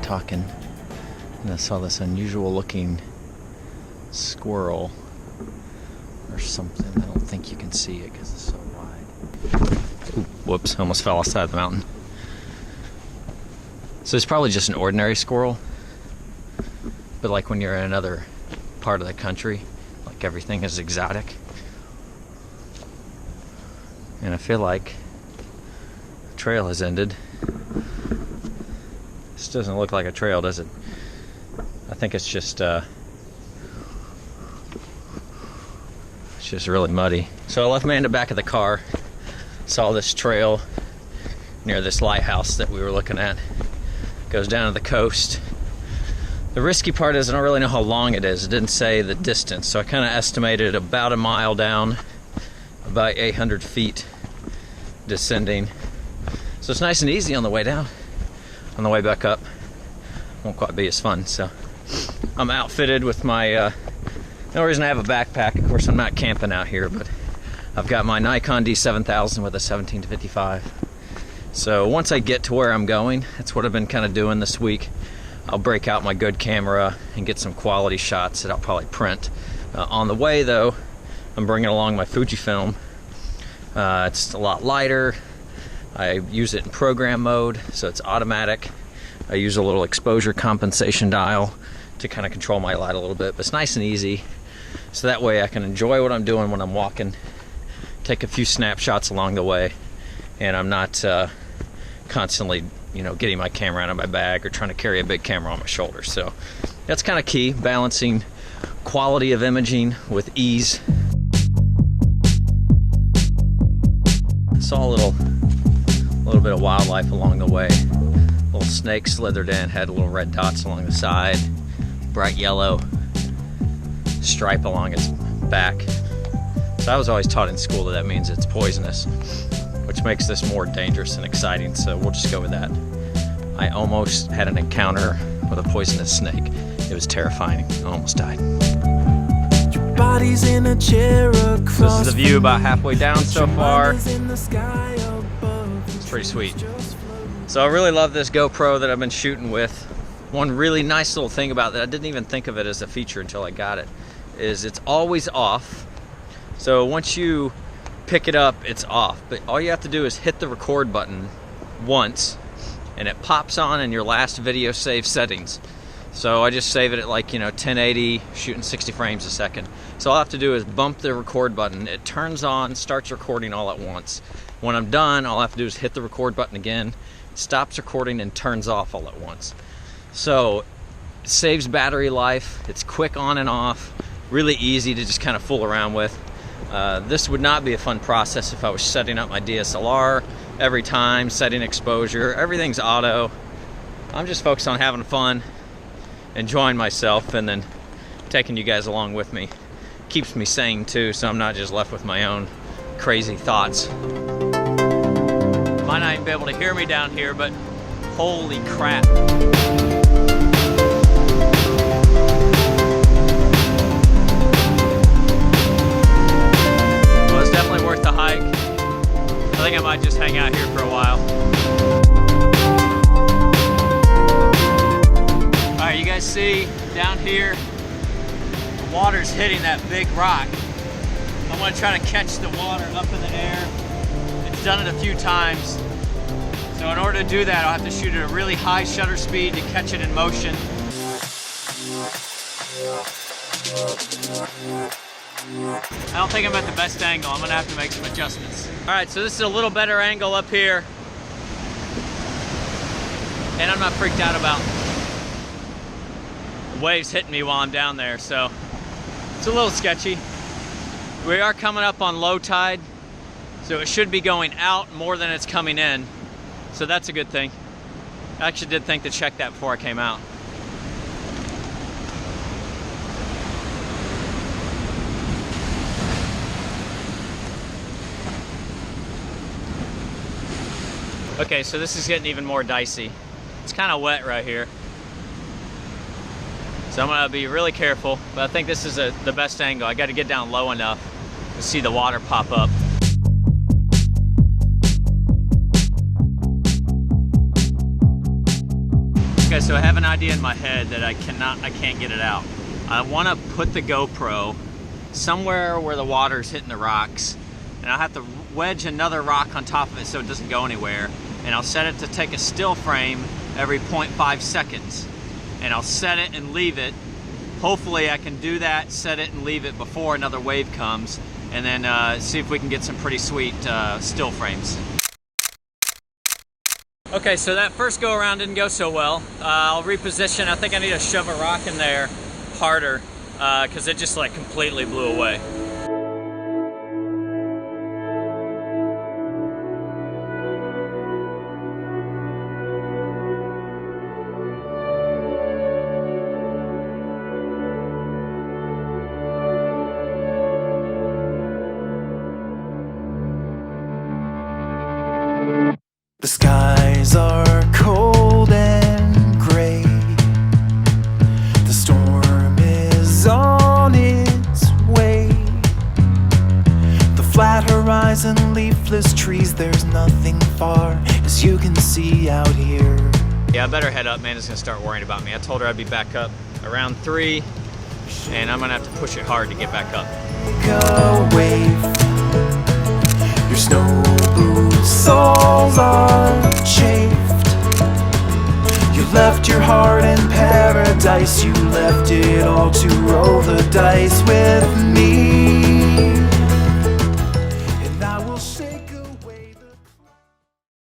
talking, and I saw this unusual looking squirrel or something. I don't think you can see it because it's so wide. Ooh, whoops, almost fell outside the mountain. So it's probably just an ordinary squirrel, but like when you're in another part of the country, like everything is exotic. And I feel like the trail has ended. This doesn't look like a trail, does it? I think it's just really muddy. So I left me in the back of the car, saw this trail near this lighthouse that we were looking at. Goes down to the coast. The risky part is I don't really know how long it is. It didn't say the distance, so I kind of estimated about a mile down, about 800 feet descending. So it's nice and easy on the way down. On the way back up, won't quite be as fun. So I'm outfitted with my, no reason I have a backpack. Of course, I'm not camping out here, but I've got my Nikon D7000 with a 17-55. So once I get to where I'm going, that's what I've been kind of doing this week. I'll break out my good camera and get some quality shots that I'll probably print. On the way though, I'm bringing along my Fujifilm. It's a lot lighter. I use it in program mode, so it's automatic. I use a little exposure compensation dial to kind of control my light a little bit, but it's nice and easy. So that way I can enjoy what I'm doing when I'm walking, take a few snapshots along the way, and I'm not constantly, you know, getting my camera out of my bag or trying to carry a big camera on my shoulder. So that's kind of key, balancing quality of imaging with ease. Saw a little bit of wildlife along the way. Little snake slithered in, had little red dots along the side, bright yellow stripe along its back. So I was always taught in school that means it's poisonous, which makes this more dangerous and exciting, so we'll just go with that. I almost had an encounter with a poisonous snake. It was terrifying. I almost died. Your body's in a chair across. This is the view about halfway down so far. It's pretty sweet. So I really love this GoPro that I've been shooting with. One really nice little thing about that, I didn't even think of it as a feature until I got it, is it's always off. So once you pick it up, it's off, but all you have to do is hit the record button once and it pops on in your last video save settings. So I just save it at, like, you know, 1080, shooting 60 frames a second. So all I have to do is bump the record button, it turns on, starts recording all at once. When I'm done, all I have to do is hit the record button again, it stops recording and turns off all at once. So it saves battery life, it's quick on and off, really easy to just kind of fool around with. This would not be a fun process if I was setting up my DSLR every time, setting exposure, everything's auto. I'm just focused on having fun, enjoying myself, and then taking you guys along with me. Keeps me sane too, so I'm not just left with my own crazy thoughts. Might not even be able to hear me down here, but holy crap. Worth the hike. I think I might just hang out here for a while. Alright, you guys see down here, the water's hitting that big rock. I want to try to catch the water up in the air. It's done it a few times. So in order to do that, I'll have to shoot at a really high shutter speed to catch it in motion. I don't think I'm at the best angle. I'm gonna have to make some adjustments. All right, so this is a little better angle up here. And I'm not freaked out about the waves hitting me while I'm down there, so it's a little sketchy. We are coming up on low tide, so it should be going out more than it's coming in. So that's a good thing. I actually did think to check that before I came out. Okay, so this is getting even more dicey. It's kind of wet right here. So I'm gonna be really careful, but I think this is the best angle. I gotta get down low enough to see the water pop up. You so I have an idea in my head that I can't get it out. I want to put the GoPro somewhere where the water's hitting the rocks, and I'll have to wedge another rock on top of it so it doesn't go anywhere, and I'll set it to take a still frame every 0.5 seconds, and I'll set it and leave it. Hopefully I can do that, set it and leave it before another wave comes, and then see if we can get some pretty sweet still frames. Okay, so that first go around didn't go so well. I'll reposition. I think I need to shove a rock in there harder because it just like completely blew away. The skies are cold and gray. The storm is on its way. The flat horizon, leafless trees, there's nothing far as you can see out here. Yeah, I better head up. Amanda's gonna start worrying about me. I told her I'd be back up around 3, and I'm gonna have to push it hard to get back up. Take a wave. Your snow boots soles are chafed. You left your heart in paradise. You left it all to roll the dice with me.